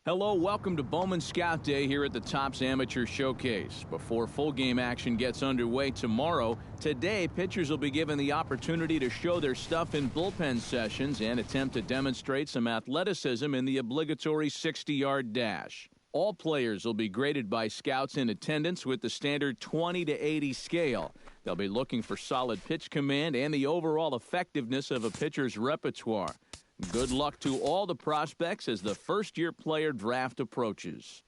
Hello, welcome to Bowman Scout Day here at the Topps Amateur Showcase. Before full game action gets underway tomorrow, today pitchers will be given the opportunity to show their stuff in bullpen sessions and attempt to demonstrate some athleticism in the obligatory 60-yard dash. All players will be graded by scouts in attendance with the standard 20 to 80 scale. They'll be looking for solid pitch command and the overall effectiveness of a pitcher's repertoire. Good luck to all the prospects as the first-year player draft approaches.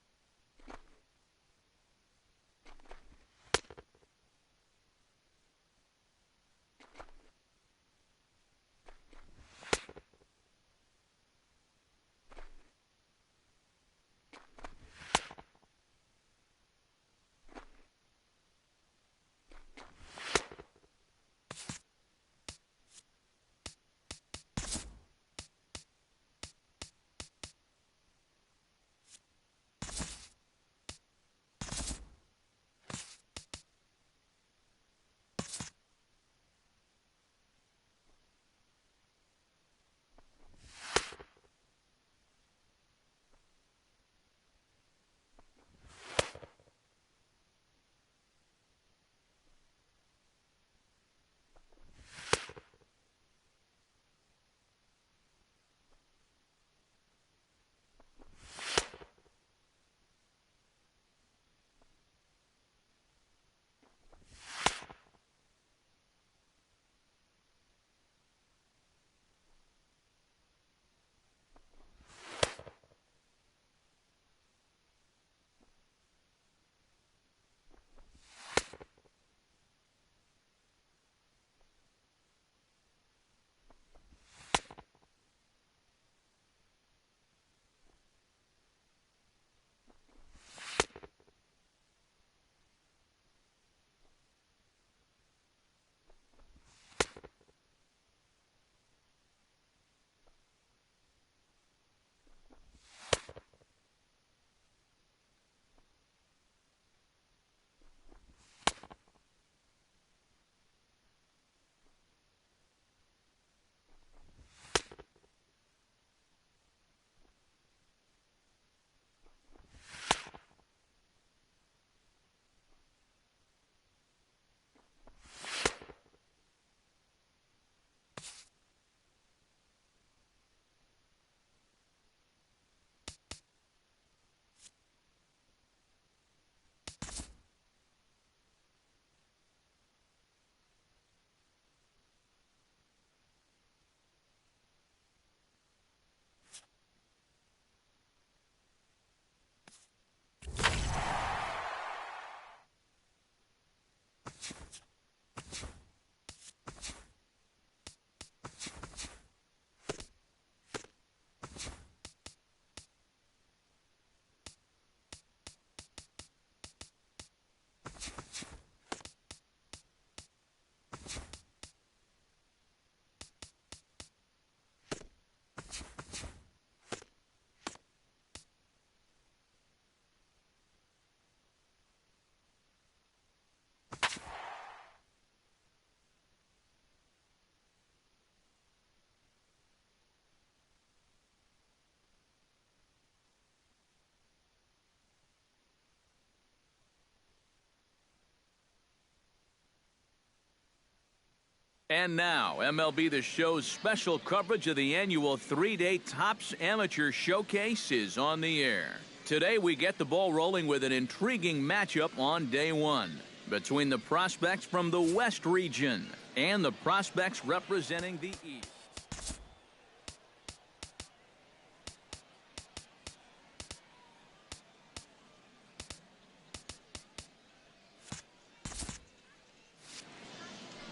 And now, MLB The Show's special coverage of the annual 3-day Topps Amateur Showcase is on the air. Today, we get the ball rolling with an intriguing matchup on day one between the prospects from the West region and the prospects representing the East.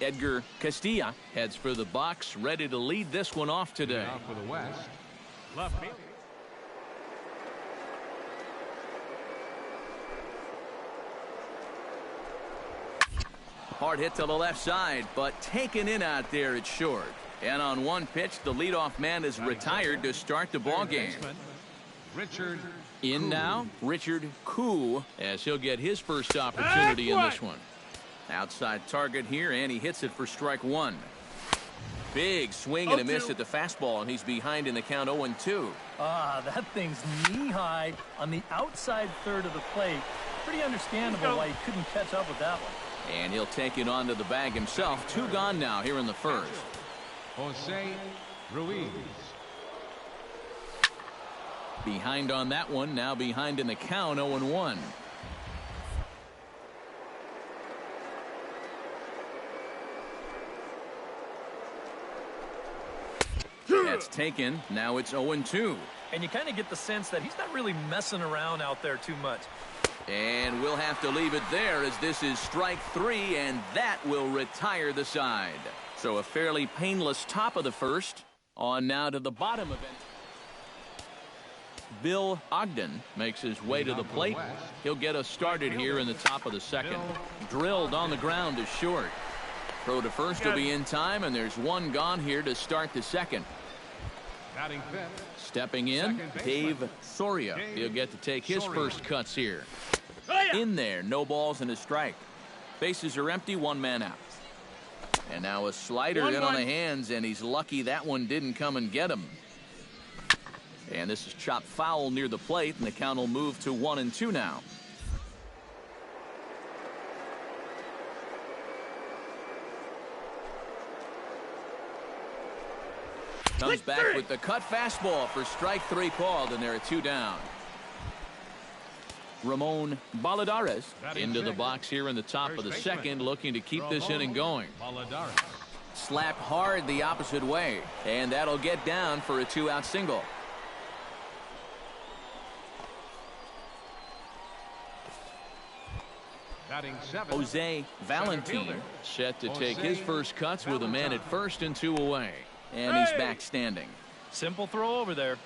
Edgar Castilla heads for the box, ready to lead this one off today. Now for the West, left field. Hard hit to the left side, but taken in out there, it's short. And on one pitch, the leadoff man is retired to start the ball game. Richard in now, Richard Koo, as he'll get his first opportunity in this one. Outside target here, and he hits it for strike one. Big swing and a miss at the fastball, and he's behind in the count 0-2. That thing's knee-high on the outside third of the plate. Pretty understandable why he couldn't catch up with that one. And he'll take it onto the bag himself. 2 gone now here in the first. Jose Ruiz. Behind on that one, now behind in the count 0-1. That's taken. Now it's 0-2. And you kind of get the sense that he's not really messing around out there too much. And we'll have to leave it there as this is strike 3, and that will retire the side. So a fairly painless top of the first. On now to the bottom of it. Bill Ogden makes his way to the plate. He'll get us started here in the top of the second. Drilled on the ground to short. Throw to first will be in time, and there's 1 gone here to start the second. Batting fifth. Stepping in, Dave Soria. He'll get to take his first cuts here. In there, no balls and a strike. Bases are empty, 1 man out. And now a slider in on the hands, and he's lucky that one didn't come and get him. And this is chopped foul near the plate, and the count will move to 1-2 now. Comes back with the cut fastball for strike 3 called, and there are 2 down. Ramon Baladares into the box here in the top of the second, looking to keep this inning going. Slapped hard the opposite way, and that'll get down for a 2-out single. Batting seventh. Jose Valentin set to take his first cuts with a man at first and 2 away. And he's back standing. Simple throw over there.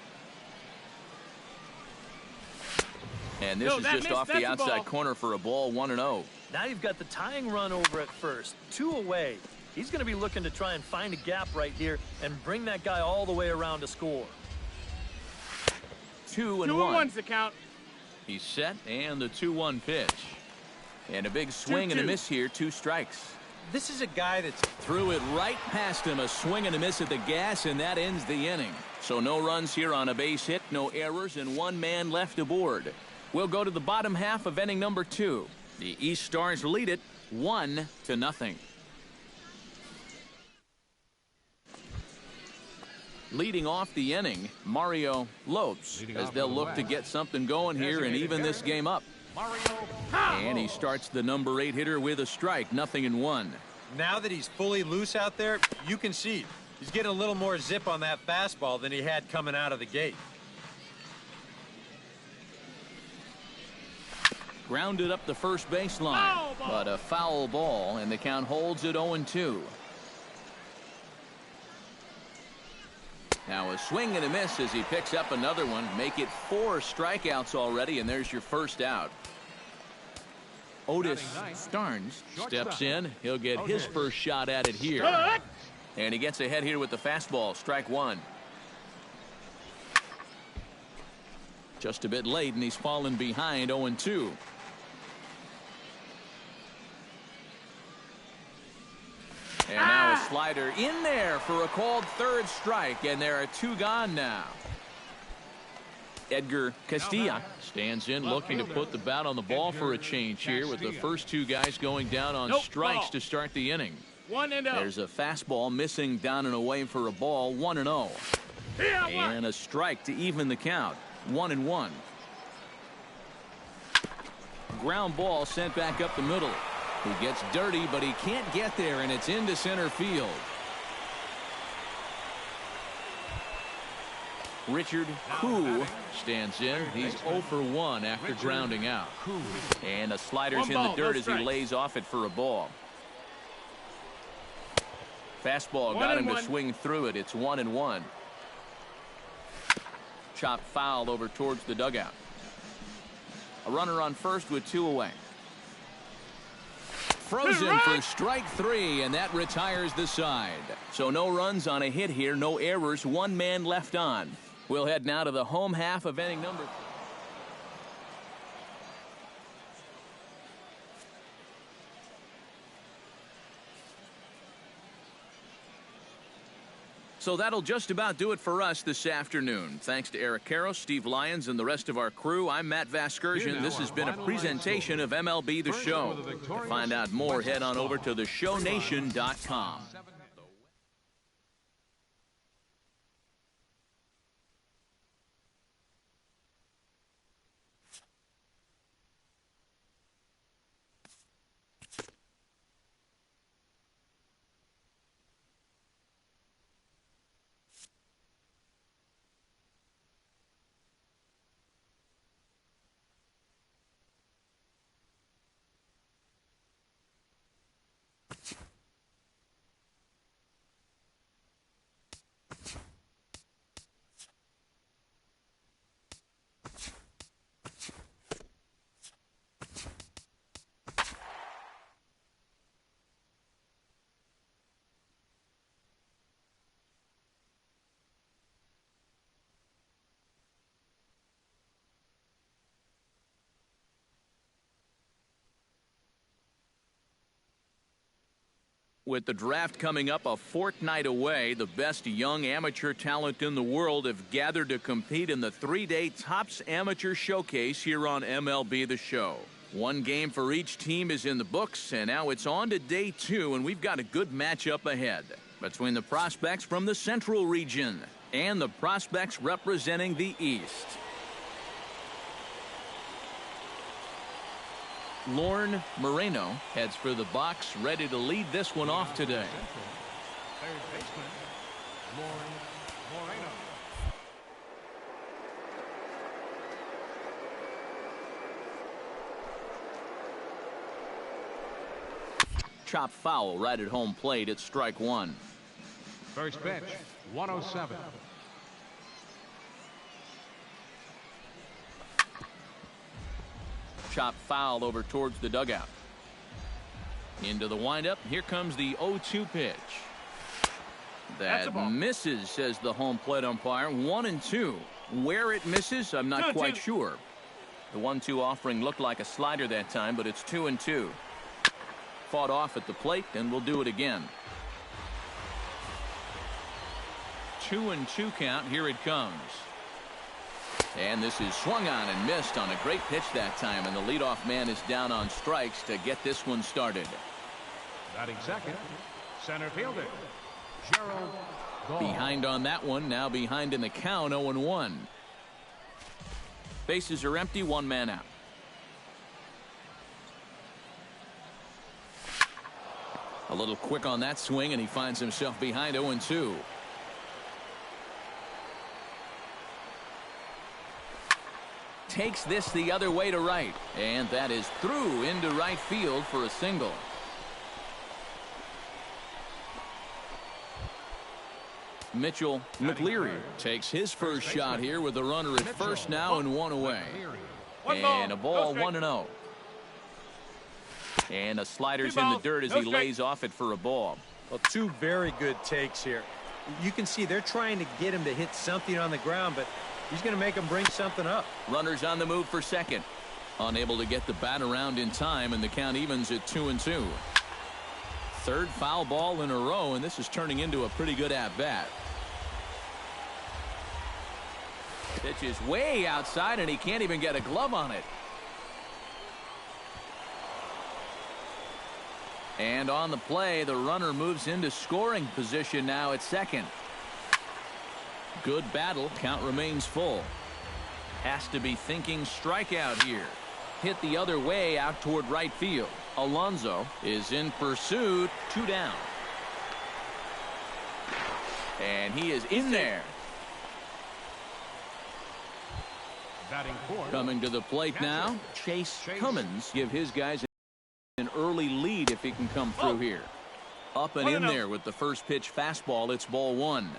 And this is just off the outside corner for a ball, 1-0. Now you've got the tying run over at first. 2 away. He's going to be looking to try and find a gap right here and bring that guy all the way around to score. 2-1. 2-1's the count. He's set, and the 2-1 pitch. And a big swing and a miss here, 2 strikes. This is a guy that's threw it right past him, a swing and a miss at the gas, and that ends the inning. So no runs here on a base hit, no errors, and 1 man left aboard. We'll go to the bottom half of inning number 2. The East Stars lead it 1-0. Leading off the inning, Mario Lopes, as they'll look to get something going here and even this game up. And he starts the number 8 hitter with a strike, 0-1. now that he's fully loose out there, you can see he's getting a little more zip on that fastball than he had coming out of the gate. Grounded up the first baseline, but a foul ball, and the count holds at 0-2. Now a swing and a miss as he picks up another one. Make it 4 strikeouts already, and there's your first out. Otis Starnes steps in. He'll get his first shot at it here. And he gets ahead here with the fastball. Strike 1. Just a bit late, and he's fallen behind 0-2. And now a slider in there for a called third strike, and there are 2 gone now. Edgar Castilla stands in, looking to put the bat on the ball for a change here, with the first 2 guys going down on strikes to start the inning. 1-0. There's a fastball missing down and away for a ball, 1-0. And a strike to even the count, 1-1. Ground ball sent back up the middle. He gets dirty, but he can't get there, and it's into center field. Richard Koo stands in. He's 0 for 1 after grounding out. And a slider's in the dirt as he lays off it for a ball. Fastball got him to swing through it. It's 1-1. Chopped foul over towards the dugout. A runner on first with 2 away. Frozen for strike 3, and that retires the side. So no runs on a hit here, no errors, 1 man left on. We'll head now to the home half of inning number 3. So that'll just about do it for us this afternoon. Thanks to Eric Karros, Steve Lyons, and the rest of our crew. I'm Matt Vasgersian. This has been a presentation of MLB The Show. To find out more, head on over to theshownation.com. With the draft coming up a fortnight away, the best young amateur talent in the world have gathered to compete in the 3-day Topps Amateur Showcase here on MLB The Show. One game for each team is in the books, and now it's on to day 2, and we've got a good matchup ahead between the prospects from the Central region and the prospects representing the East. Lorne Moreno heads for the box, ready to lead this one off today. Third baseman, Lorne Moreno. Chop foul right at home plate at strike one. First pitch, 107. Chop foul over towards the dugout. Into the windup. Here comes the 0-2 pitch. That misses, says the home plate umpire. 1-2. Where it misses, I'm not quite sure. The 1-2 offering looked like a slider that time, but it's 2-2. Fought off at the plate, and we'll do it again. 2-2 count. Here it comes. And this is swung on and missed on a great pitch that time, and the leadoff man is down on strikes to get this one started. Batting second, center fielder, Gerald Gall. Behind on that one, now behind in the count, 0-1. Bases are empty, one man out. A little quick on that swing, and he finds himself behind 0-2. Takes this the other way to right, and that is through into right field for a single. Mitchell McLeary takes his first shot here with a runner at first now and one away. And a ball, 1-0. And a slider's in the dirt as he lays off it for a ball. Well, two very good takes here. You can see they're trying to get him to hit something on the ground, but he's going to make him bring something up. Runners on the move for second. Unable to get the bat around in time, and the count evens at 2-2. Third foul ball in a row, and this is turning into a pretty good at-bat. Pitch is way outside, and he can't even get a glove on it. And on the play, the runner moves into scoring position now at second. Good battle. Count remains full. Has to be thinking strikeout here. Hit the other way out toward right field. Alonso is in pursuit. 2 down. And he is in there. Batting fourth, Coming to the plate now, Chase Cummins. Give his guys an early lead if he can come through here. Up and in there with the first pitch fastball. It's ball 1.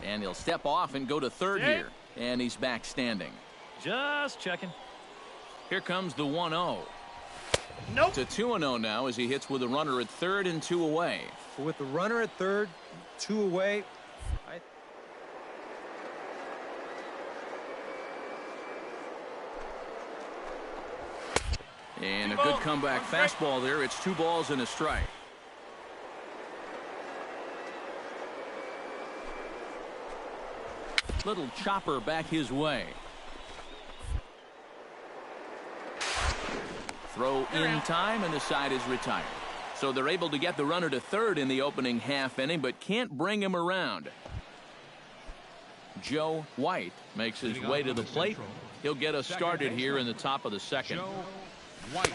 And he'll step off and go to third here. And he's back standing. Just checking. Here comes the 1-0. Nope. It's a 2-0 now as he hits with a runner at third and 2 away. With the runner at third, 2 away, And a good comeback fastball there. It's 2 balls and a strike. Little chopper back his way. Throw in time, and the side is retired. So they're able to get the runner to third in the opening half inning, but can't bring him around. Joe White makes his way to the plate. He'll get us started here in the top of the second. Joe White.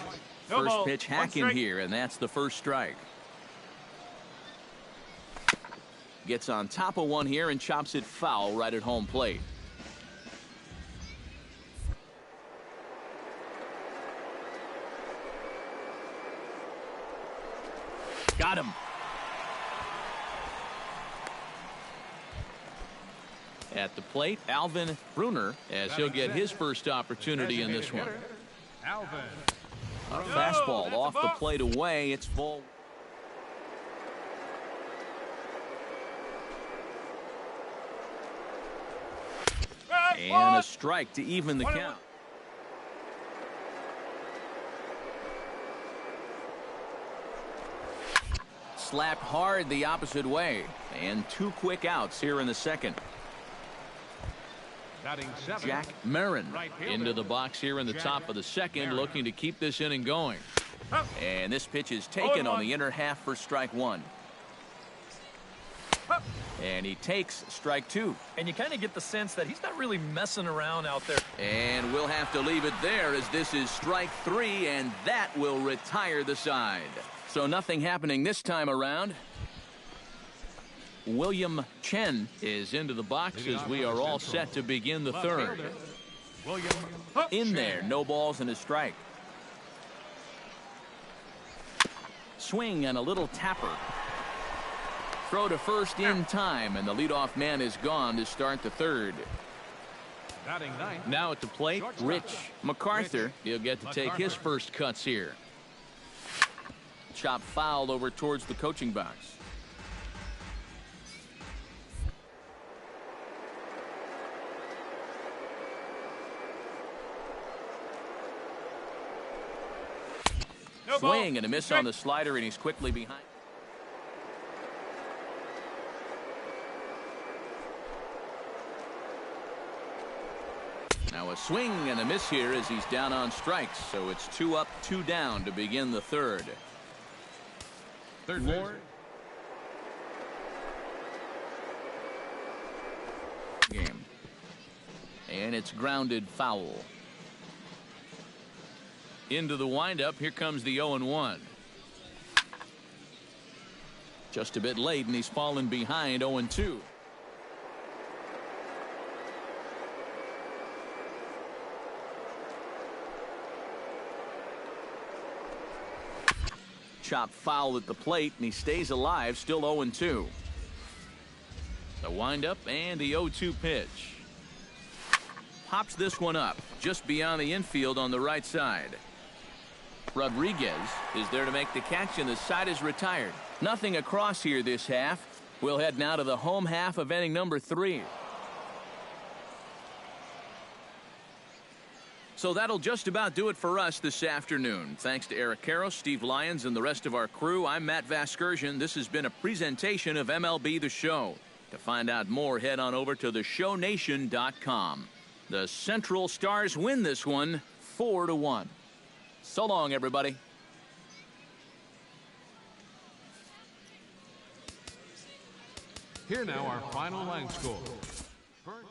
First pitch hacking here, and that's the first strike. Gets on top of one here and chops it foul right at home plate. Got him. At the plate, Alvin Bruner, as he'll get his first opportunity in this one. Alvin. A fastball off the plate away. It's full. And a strike to even the count. Slapped hard the opposite way. And 2 quick outs here in the second. Batting 7. Jack Marin into the box here in the top of the second, looking to keep this inning going. And this pitch is taken on the inner half for strike 1. And he takes strike 2. And you kind of get the sense that he's not really messing around out there. And we'll have to leave it there, as this is strike 3, and that will retire the side. So nothing happening this time around. William Chen is into the box as we are all set to begin the third. In there, no balls and a strike. Swing and a little tapper. Throw to first in time, and the leadoff man is gone to start the third. Now at the plate, Rich MacArthur. He'll get to take his first cuts here. Chop fouled over towards the coaching box. Swing and a miss on the slider, and he's quickly behind. Now a swing and a miss here as he's down on strikes. So it's 2 up, 2 down to begin the third. Lord. Game. And it's grounded foul. Into the windup. Here comes the 0-1. Just a bit late, and he's fallen behind 0-2. Chop foul at the plate, and he stays alive, still 0-2. The windup and the 0-2 pitch. Pops this one up just beyond the infield on the right side. Rodriguez is there to make the catch, and the side is retired. Nothing across here this half. We'll head now to the home half of inning number 3. So that'll just about do it for us this afternoon. Thanks to Eric Karros, Steve Lyons, and the rest of our crew. I'm Matt Vasgersian. This has been a presentation of MLB The Show. To find out more, head on over to theshownation.com. The Central Stars win this one 4-1. So long, everybody. Here now our final line score. First.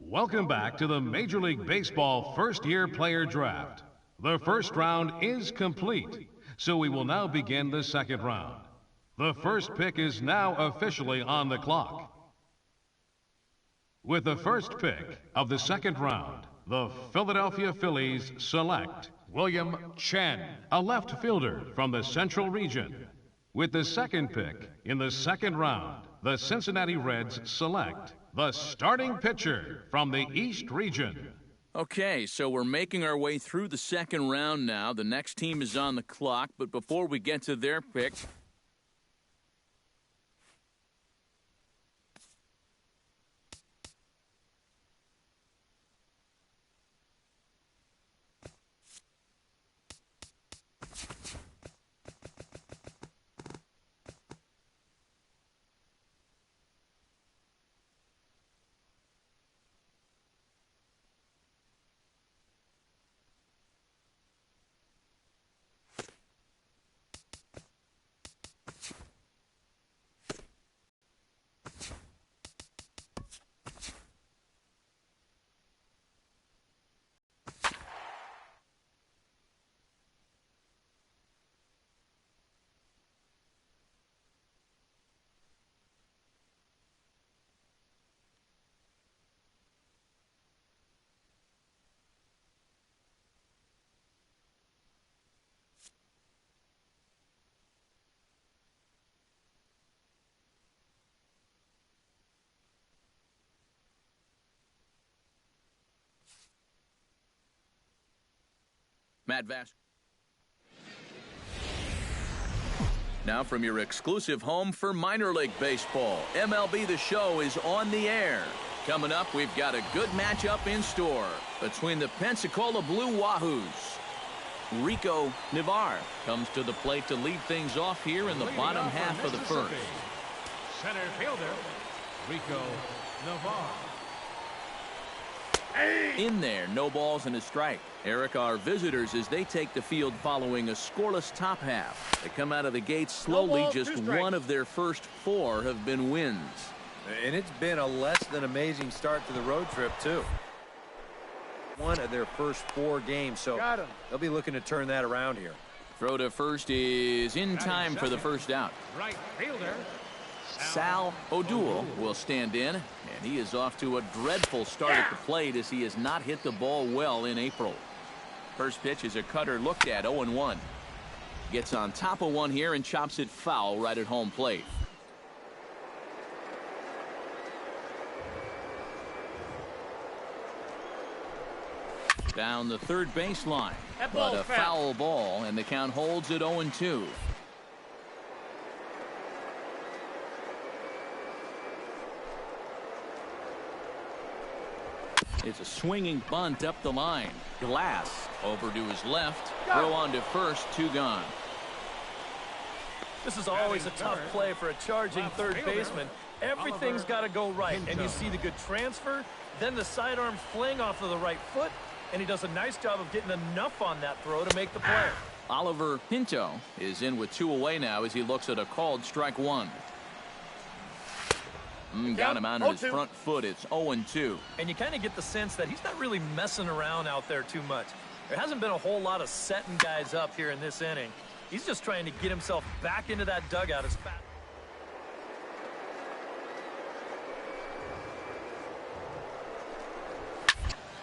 Welcome back to the Major League Baseball first-year player draft. The first round is complete, so we will now begin the second round. The first pick is now officially on the clock. With the first pick of the second round, the Philadelphia Phillies select William Chen, a left fielder from the Central Region. With the second pick in the second round, the Cincinnati Reds select the starting pitcher from the East Region. Okay, so we're making our way through the second round now. The next team is on the clock, but before we get to their pick, Matt Vass. Now from your exclusive home for minor league baseball, MLB The Show is on the air. Coming up, we've got a good matchup in store between the Pensacola Blue Wahoos. Rico Navarre comes to the plate to lead things off here in the bottom half of the first. Center fielder, Rico Navarre. In there, no balls and a strike. Eric, our visitors, as they take the field following a scoreless top half. They come out of the gate slowly. Just one of their first 4 have been wins. And it's been a less than amazing start to the road trip, too. One of their first 4 games, so they'll be looking to turn that around here. Throw to first is in time for the first out. Right fielder, Sal O'Doul will stand in, and he is off to a dreadful start at the plate as he has not hit the ball well in April. First pitch is a cutter looked at, 0-1. Gets on top of one here and chops it foul right at home plate. Down the third baseline, but a foul ball, and the count holds at 0-2. It's a swinging bunt up the line. Glass over to his left. Throw on to first. 2 gone. This is always a tough play for a charging third baseman. Everything's got to go right, and you see the good transfer, then the sidearm fling off of the right foot, and he does a nice job of getting enough on that throw to make the play. Oliver Pinto is in with 2 away now as he looks at a called strike 1. Got him on his front foot. It's 0-2. And you kind of get the sense that he's not really messing around out there too much. There hasn't been a whole lot of setting guys up here in this inning. He's just trying to get himself back into that dugout as fast.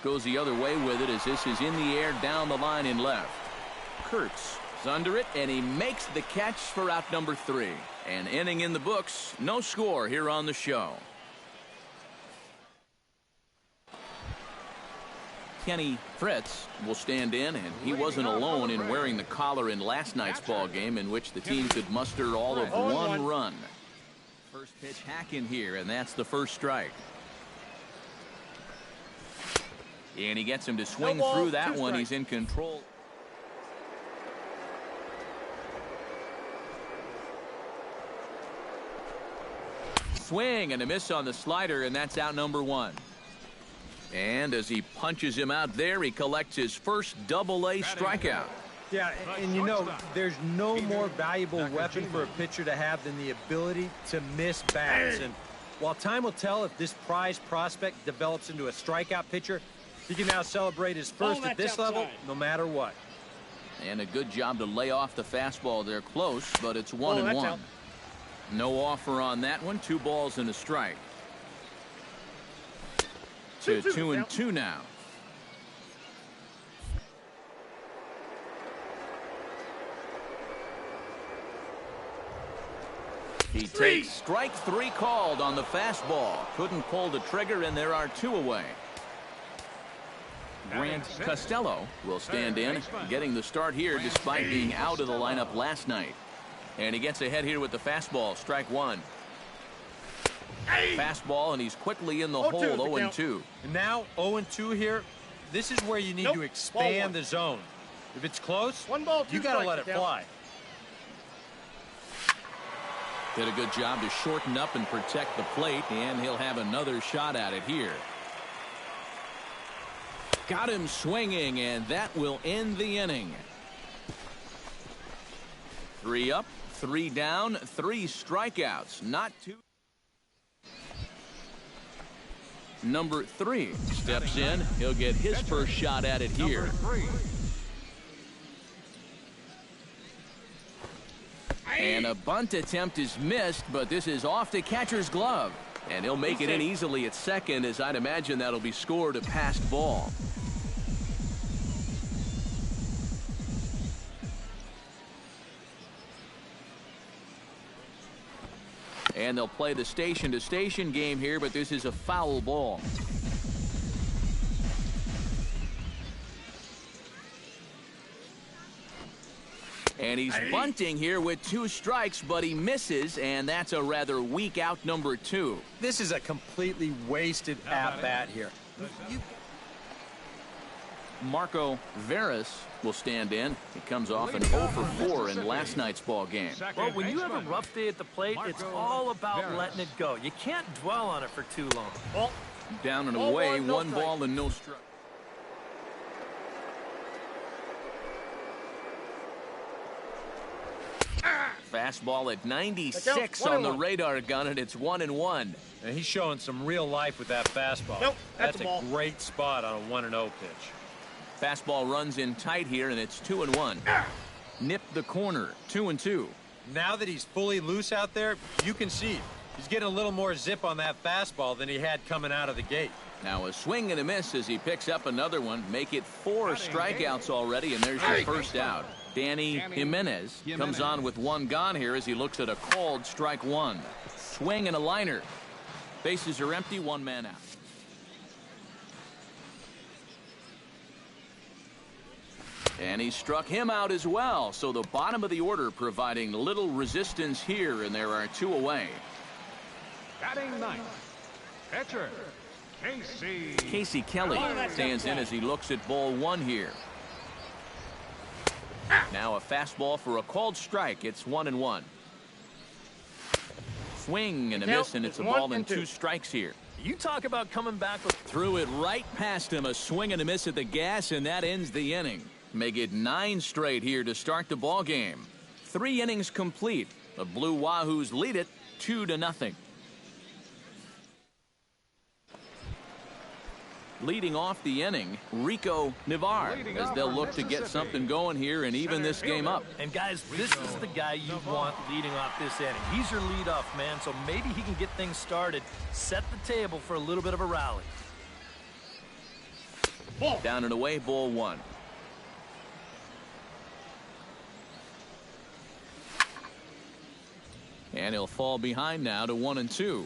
Goes the other way with it as this is in the air down the line in left. Kurtz is under it, and he makes the catch for out number 3. An inning in the books, no score here on the show. Kenny Fritz will stand in, and he wasn't alone in wearing the collar in last night's ball game in which the team could muster all of 1 run. First pitch hack in here, and that's the first strike. And he gets him to swing through that one. He's in control. Swing and a miss on the slider, and that's out number 1. And as he punches him out there, he collects his first Double-A strikeout. Yeah, and you know, there's no more valuable weapon for a pitcher to have than the ability to miss bats. And While time will tell if this prize prospect develops into a strikeout pitcher, he can now celebrate his first at this level no matter what. And a good job to lay off the fastball there close, but it's 1-1. Out. No offer on that one. 2 balls and a strike. To 2-2 now. He takes strike 3 called on the fastball. Couldn't pull the trigger, and there are 2 away. Grant Costello will stand in, getting the start here despite being out of the lineup last night. And he gets ahead here with the fastball. Strike 1. Fastball, and he's quickly in the hole. 0-2. And now 0-2 here. This is where you need to expand the zone. If it's close, you got to let it fly. Did a good job to shorten up and protect the plate, and he'll have another shot at it here. Got him swinging, and that will end the inning. 3 up, 3 down, 3 strikeouts. Not too. Number 3 steps in. He'll get his first shot at it here. And a bunt attempt is missed, but this is off the catcher's glove. And he'll make it in easily at second, as I'd imagine that'll be scored a passed ball. And they'll play the station-to-station game here, but this is a foul ball. And he's bunting here with 2 strikes, but he misses, and that's a rather weak out number 2. This is a completely wasted at-bat here. Marco Veras will stand in. He comes off an 0 for 4 in last night's ball game. Well, when you have a rough day at the plate, it's all about letting it go. You can't dwell on it for too long. Down and away, 1 ball and no strike. Fastball at 96 on the radar gun, and it's 1-1. And he's showing some real life with that fastball. That's a great spot on a 1-0 pitch. Fastball runs in tight here, and it's 2-1. Nipped the corner, 2-2. Now that he's fully loose out there, you can see he's getting a little more zip on that fastball than he had coming out of the gate. Now a swing and a miss as he picks up another one. Make it 4 strikeouts already, and there's your first out. Danny Jimenez comes on with 1 gone here as he looks at a called strike 1. Swing and a liner. Bases are empty, 1 man out. And he struck him out as well, so the bottom of the order providing little resistance here, and there are 2 away. Batting 9th, pitcher Casey Kelly stands in as he looks at ball 1 here. Now a fastball for a called strike. It's 1-1. Swing and a miss, and it's a ball and 2 strikes here. You talk about coming back with... Threw it right past him. A swing and a miss at the gas, and that ends the inning. Make it 9 straight here to start the ball game. 3 innings complete. The Blue Wahoos lead it 2-0. Leading off the inning, Rico Navarre, as they'll look to get something going here and even this game up. And guys, this is the guy you want leading off this inning. He's your leadoff man, so maybe he can get things started, set the table for a little bit of a rally. Down and away, ball 1. And he'll fall behind now to 1-2.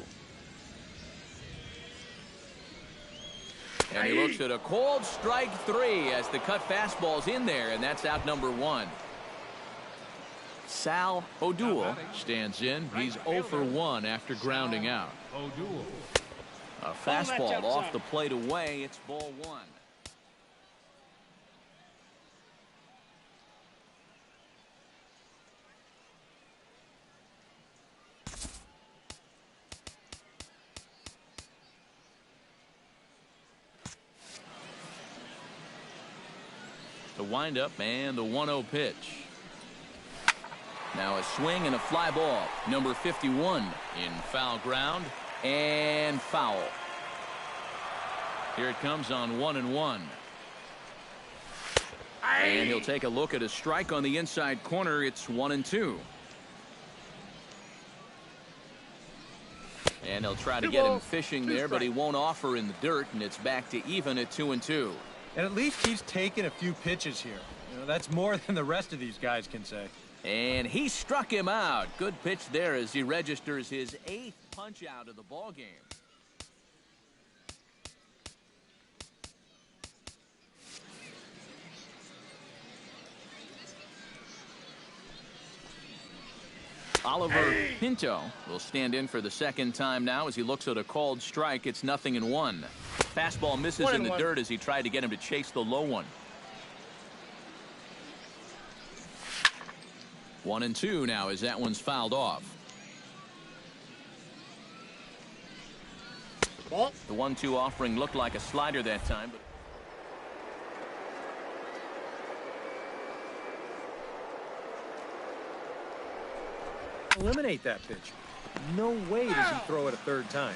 And he looks at a called strike 3 as the cut fastball's in there, and that's out number 1. Sal O'Doul stands in. He's 0 for 1 after grounding out. A fastball off the plate away. It's ball 1. The windup and the 1-0 pitch. Now a swing and a fly ball. Number 51 in foul ground. And foul. Here it comes on 1-1. And he'll take a look at a strike on the inside corner. It's 1-2. And he'll try to get him fishing there, but he won't offer in the dirt, and it's back to even at 2-2. And at least he's taken a few pitches here. You know, that's more than the rest of these guys can say. And he struck him out. Good pitch there as he registers his 8th punch out of the ball game. Oliver Pinto will stand in for the second time now as he looks at a called strike. It's 0-1. Fastball misses in the dirt as he tried to get him to chase the low one. 1-2 now as that one's fouled off. The 1-2 offering looked like a slider that time, but eliminate that pitch. No way does he throw it a third time.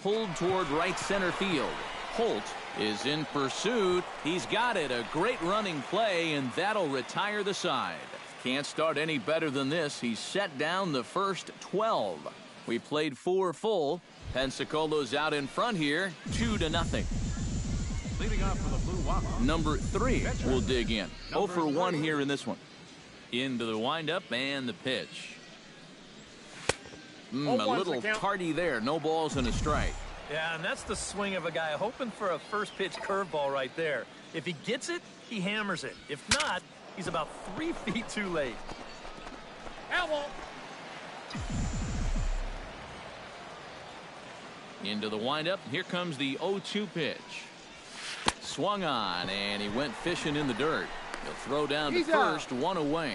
pulled toward right center field. Holt is in pursuit. He's got it. A great running play, and that'll retire the side. Can't start any better than this. He's set down the first 12. We played 4 full. Pensacolo's out in front here, 2-0. Leading off for the Blue Walk. Number 3 will dig in. 0 for 1 here in this one. Into the windup and the pitch. A little tardy there. No balls and a strike. Yeah, and that's the swing of a guy hoping for a first pitch curveball right there. If he gets it, he hammers it. If not, he's about 3 feet too late. Elbow. Into the windup. Here comes the 0-2 pitch. Swung on, and he went fishing in the dirt. He'll throw down to first, 1 away.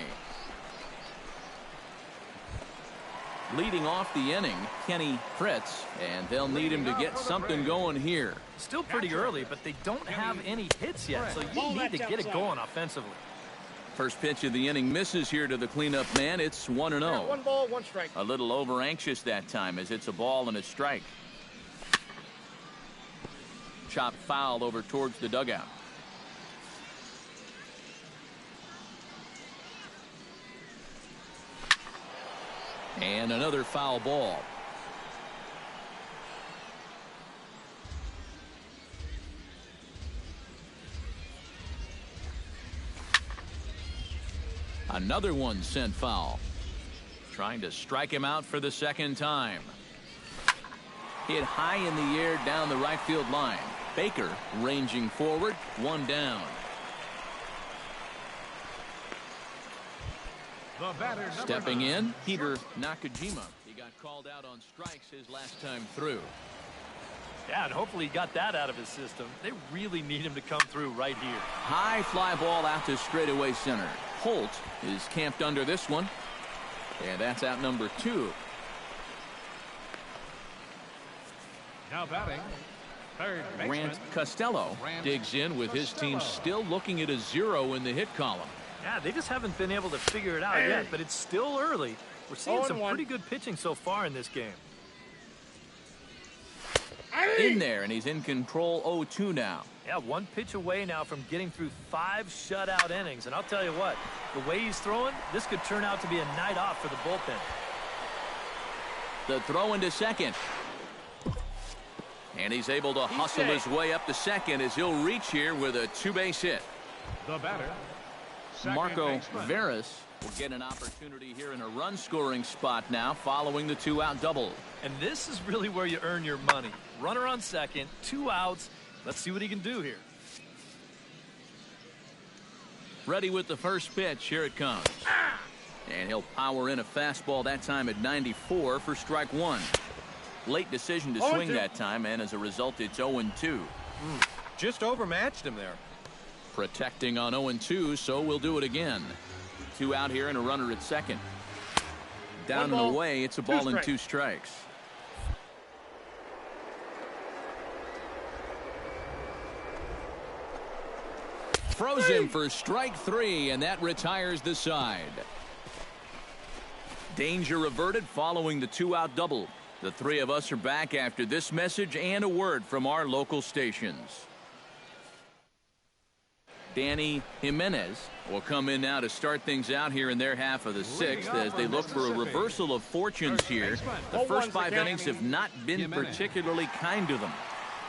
Leading off the inning, Kenny Fritz, and they'll need him to get something going here. Still pretty early, but they don't have any hits yet, so you need to get it going offensively. First pitch of the inning misses here to the cleanup man. It's 1-0. 1 ball, 1 strike. A little over anxious that time as it's a ball and a strike. Chopped foul over towards the dugout. And another foul ball. Another one sent foul. Trying to strike him out for the second time. Hit high in the air down the right field line. Baker ranging forward, 1 down. The batter, stepping in, Peter Nakajima. He got called out on strikes his last time through. Yeah, and hopefully he got that out of his system. They really need him to come through right here. High fly ball out to straightaway center. Holt is camped under this one. And that's out number 2. Now batting, third baseman. Grant Costello digs in with his team still looking at a 0 in the hit column. Yeah, they just haven't been able to figure it out yet, but it's still early. We're seeing some pretty good pitching so far in this game. In there, and he's in control 0-2 now. Yeah, 1 pitch away now from getting through 5 shutout innings. And I'll tell you what, the way he's throwing, this could turn out to be a night off for the bullpen. The throw into second. And he's able to hustle his way up to second as he'll reach here with a 2-base hit. The batter, Marco Veras will get an opportunity here in a run-scoring spot now following the 2-out double. And this is really where you earn your money. Runner on second, 2 outs. Let's see what he can do here. Ready with the first pitch. Here it comes. And he'll power in a fastball that time at 94 for strike 1. Late decision to swing that time, and as a result, it's 0-2. Just overmatched him there. Protecting on 0-2, so we'll do it again. 2 out here and a runner at second. Down and away, it's a ball and 2 strikes. Throws him for strike 3, and that retires the side. Danger averted following the 2-out double. The three of us are back after this message and a word from our local stations. Danny Jimenez will come in now to start things out here in their half of the sixth as they look for a reversal of fortunes here. The first 5 innings have not been particularly kind to them.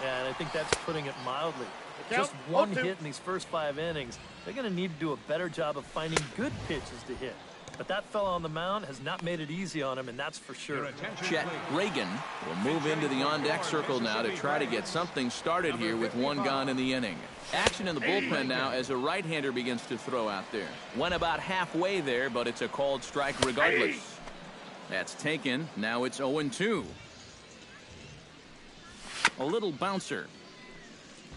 Yeah, and I think that's putting it mildly. Just one hit in these first 5 innings. They're going to need to do a better job of finding good pitches to hit. But that fella on the mound has not made it easy on him, and that's for sure. Chet Reagan will move into the on-deck circle now to try to get something started here with 1 gone in the inning. Action in the bullpen now as a right-hander begins to throw out there. Went about halfway there, but it's a called strike regardless. That's taken. Now it's 0-2. A little bouncer.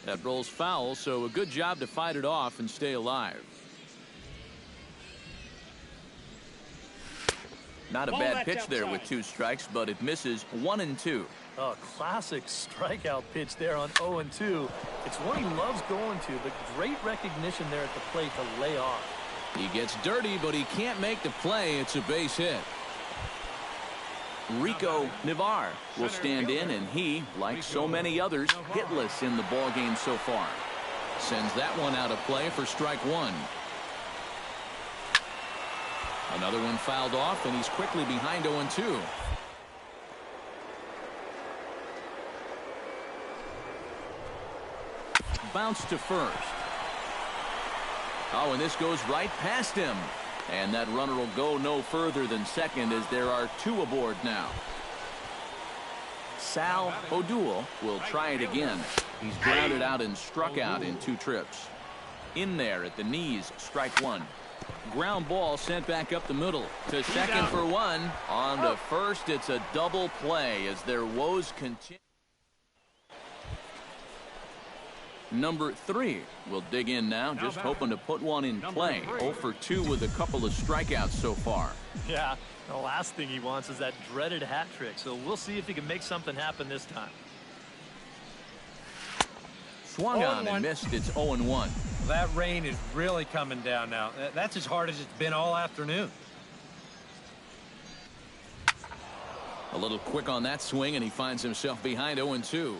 That rolls foul, so a good job to fight it off and stay alive. Not a bad pitch there with 2 strikes, but it misses 1-2. A classic strikeout pitch there on 0-2. It's one he loves going to, but great recognition there at the plate to lay off. He gets dirty, but he can't make the play. It's a base hit. Rico Navar will stand in, and he, like so many others, hitless in the ballgame so far. Sends that one out of play for strike 1. Another one fouled off, and he's quickly behind 0-2. Bounce to first. Oh, and this goes right past him. And that runner will go no further than second as there are 2 aboard now. Sal O'Doul will try it again. He's grounded out and struck out in 2 trips. In there at the knees, strike 1. Ground ball sent back up the middle to second for 1. On to first, it's a double play as their woes continue. Number 3 will dig in now, just hoping to put one in play. 0 for 2 with a couple of strikeouts so far. Yeah, the last thing he wants is that dreaded hat trick, so we'll see if he can make something happen this time. Swung on and missed. It's 0-1. That rain is really coming down now. That's as hard as it's been all afternoon. A little quick on that swing, and he finds himself behind 0-2.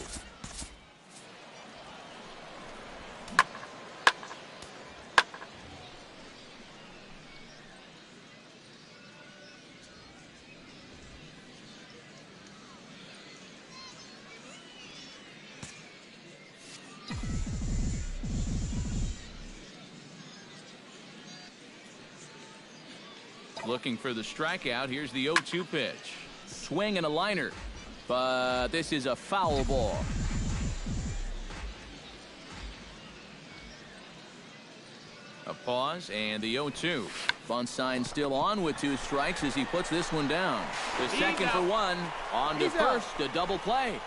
Looking for the strikeout. Here's the 0-2 pitch. Swing and a liner, but this is a foul ball. A pause and the 0-2. Bunt sign still on with 2 strikes as he puts this one down. The second for 1. On to first. A double play.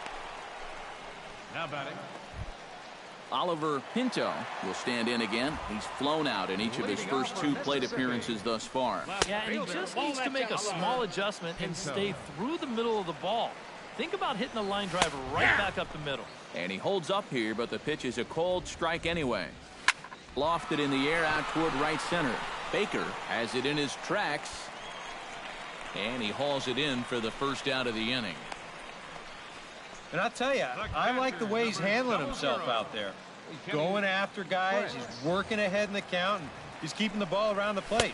Now batting. Oliver Pinto will stand in again. He's flown out in each of his first 2 plate appearances thus far. Yeah, and he just needs to make a small adjustment and stay through the middle of the ball. Think about hitting a line drive right back up the middle. And he holds up here, but the pitch is a cold strike anyway. Lofted in the air out toward right center. Baker has it in his tracks, and he hauls it in for the first out of the inning. And I'll tell you, I like the way he's handling himself out there. Going after guys, he's working ahead in the count, and he's keeping the ball around the plate.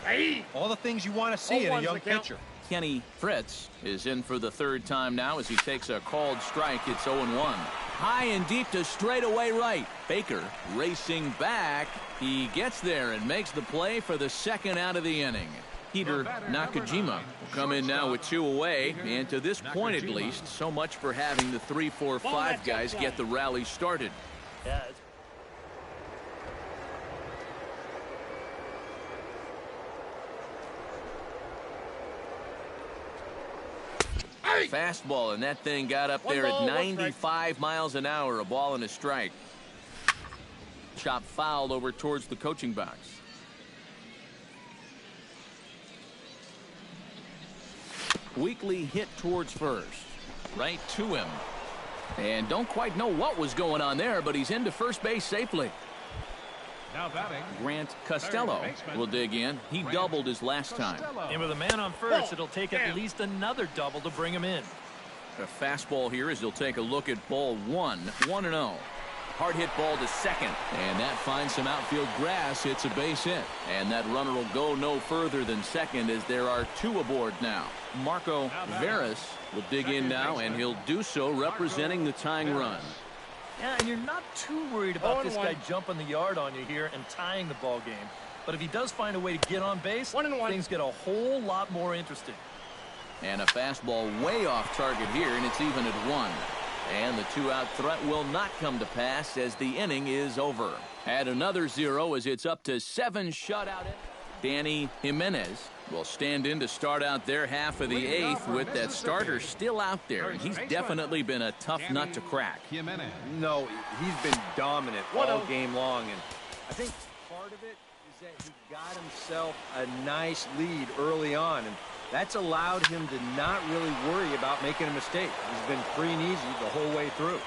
All the things you want to see in a young pitcher. Kenny Fritz is in for the 3rd time now as he takes a called strike. It's 0-1. High and deep to straightaway right. Baker racing back. He gets there and makes the play for the 2nd out of the inning. Peter Nakajima will come in now with 2 away, and to this point at least, so much for having the 3, 4, 5 guys get the rally started. Yeah. Fastball, and that thing got up there at 95 miles an hour, a ball and a strike. Chop fouled over towards the coaching box. Weekly hit towards first. Right to him. And don't quite know what was going on there, but he's into first base safely. Now batting. Grant Costello will dig in. He doubled his last time. And with a man on first, it'll take at least another double to bring him in. A fastball here as he'll take a look at ball 1-0. Hard hit ball to second, and that finds some outfield grass. It's a base hit, and that runner will go no further than second as there are 2 aboard now. Marco Veras will dig in now, and he'll do so representing the tying run. Yeah, and you're not too worried about this guy jumping the yard on you here and tying the ball game. But if he does find a way to get on base, things get a whole lot more interesting. And a fastball way off target here, and it's even at 1. And the 2-out threat will not come to pass as the inning is over. Add another 0 as it's up to 7 shutout. Danny Jimenez will stand in to start out their half of the 8th with that starter still out there. And he's definitely been a tough nut to crack. No, he's been dominant all game long. And I think part of it is that he got himself a nice lead early on. And that's allowed him to not really worry about making a mistake. He's been free and easy the whole way through.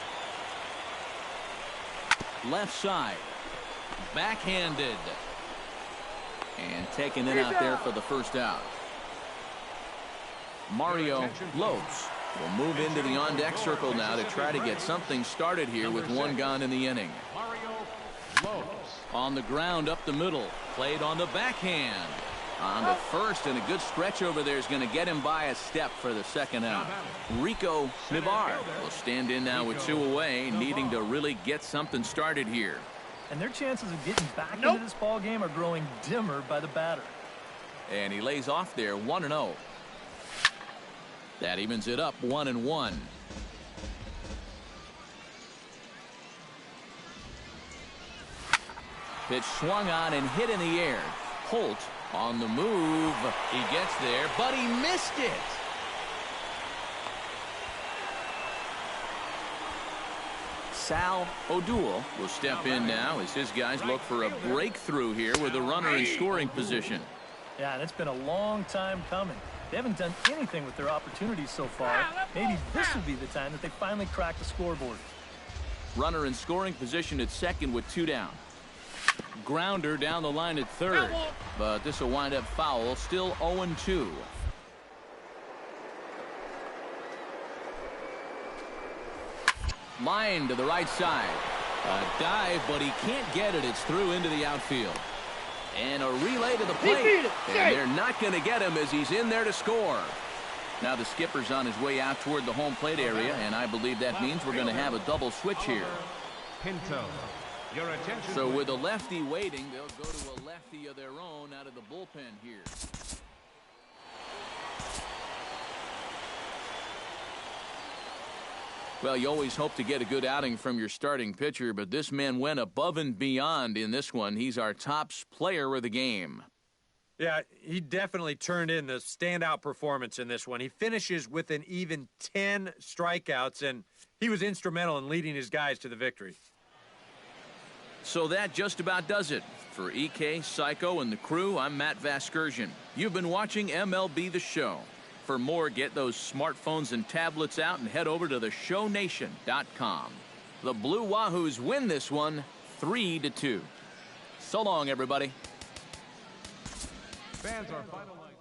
Left side. Backhanded. And taken in out there for the first out. Mario Lopes will move into the on-deck circle now to try to get something started here with 1 gone in the inning. On the ground up the middle. Played on the backhand. On to first, and a good stretch over there is going to get him by a step for the second out. Rico Nivar will stand in now with 2 away, needing to really get something started here. And their chances of getting back into this ball game are growing dimmer by the batter. And he lays off there 1-0. That evens it up 1-1. Pitch swung on and hit in the air. Holt on the move. He gets there, but he missed it. Sal O'Doul will step in now as his guys look for a breakthrough here with a runner in scoring position. Yeah, and it's been a long time coming. They haven't done anything with their opportunities so far. Maybe this would be the time that they finally crack the scoreboard. Runner in scoring position at second with 2 down. Grounder down the line at third, but this will wind up foul. Still 0-2. Line to the right side. A dive, but he can't get it. It's through into the outfield. And a relay to the plate. And they're not going to get him as he's in there to score. Now the skipper's on his way out toward the home plate area, and I believe that means we're going to have a double switch here. Pinto. Your attention. So with a lefty waiting, they'll go to a lefty of their own out of the bullpen here. Well, you always hope to get a good outing from your starting pitcher, but this man went above and beyond in this one. He's our top player of the game. Yeah, he definitely turned in the standout performance in this one. He finishes with an even 10 strikeouts, and he was instrumental in leading his guys to the victory. So that just about does it. For EK, Psycho, and the crew, I'm Matt Vasgersian. You've been watching MLB The Show. For more, get those smartphones and tablets out and head over to theshownation.com. The Blue Wahoos win this one 3-2. So long, everybody. Fans are finalizing.